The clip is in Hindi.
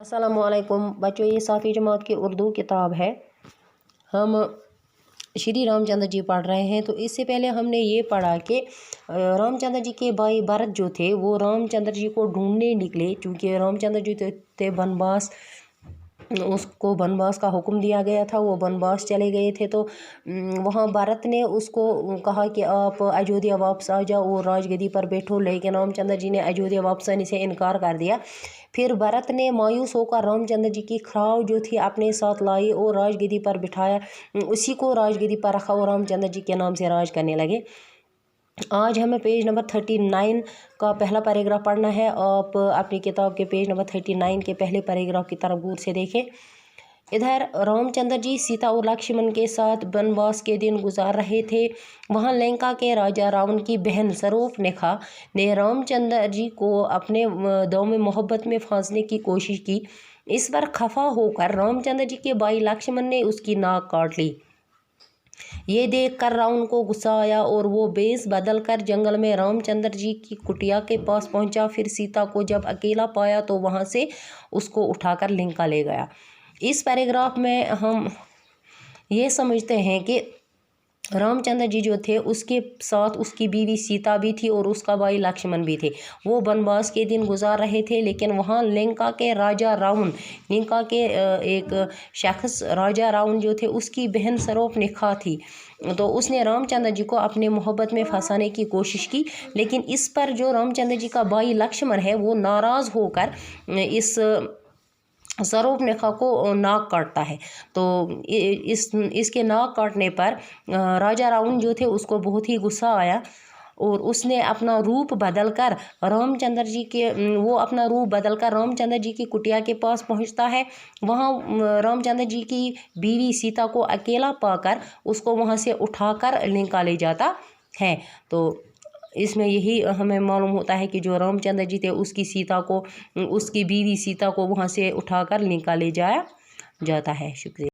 अस्सलामुअलैकुम बच्चों, ये सातवीं जमात की उर्दू किताब है। हम श्री रामचंद्र जी पढ़ रहे हैं। तो इससे पहले हमने ये पढ़ा कि रामचंद्र जी के भाई भरत जो थे वो रामचंद्र जी को ढूंढने निकले, क्योंकि रामचंद्र जी थे वनवास, उसको वनवास का हुक्म दिया गया था, वो वनवास चले गए थे। तो वहाँ भरत ने उसको कहा कि आप अयोध्या वापस आ जाओ और राजगद्दी पर बैठो, लेकिन रामचंद्र जी ने अयोध्या वापस आने से इनकार कर दिया। फिर भरत ने मायूस होकर रामचंद्र जी की खराव जो थी अपने साथ लाई और राजगद्दी पर बिठाया, उसी को राजगद्दी पर रखा और रामचंद्र जी के नाम से राज करने लगे। आज हमें पेज नंबर 39 का पहला पैराग्राफ पढ़ना है। आप अपनी किताब के पेज नंबर 39 के पहले पैराग्राफ की तरफ गौर से देखें। इधर रामचंद्र जी सीता और लक्ष्मण के साथ वनवास के दिन गुजार रहे थे। वहाँ लंका के राजा रावण की बहन शूर्पणखा ने रामचंद्र जी को अपने दाव में मोहब्बत में फांसने की कोशिश की। इस पर खफा होकर रामचंद्र जी के भाई लक्ष्मण ने उसकी नाक काट ली। ये देखकर रावण को गुस्सा आया और वो बेस बदल कर जंगल में रामचंद्र जी की कुटिया के पास पहुंचा। फिर सीता को जब अकेला पाया तो वहां से उसको उठाकर लंका ले गया। इस पैराग्राफ में हम ये समझते हैं कि रामचंद्र जी जो थे उसके साथ उसकी बीवी सीता भी थी और उसका भाई लक्ष्मण भी थे। वो वनवास के दिन गुजार रहे थे, लेकिन वहाँ लंका के राजा रावण, लंका के एक शख्स राजा रावण जो थे उसकी बहन शूर्पणखा थी। तो उसने रामचंद्र जी को अपने मोहब्बत में फंसाने की कोशिश की, लेकिन इस पर जो रामचंद्र जी का भाई लक्ष्मण है वो नाराज़ होकर इस शूर्पणखा को नाक काटता है। तो इसके नाक काटने पर राजा रावण जो थे उसको बहुत ही गुस्सा आया और उसने अपना रूप बदलकर रामचंद्र जी की कुटिया के पास पहुंचता है। वहां रामचंद्र जी की बीवी सीता को अकेला पाकर उसको वहां से उठाकर लंका ले जाता है। तो इसमें यही हमें मालूम होता है कि जो रामचंद्र जी थे उसकी बीवी सीता को वहाँ से उठाकर लंका ले जाया जाता है। शुक्रिया।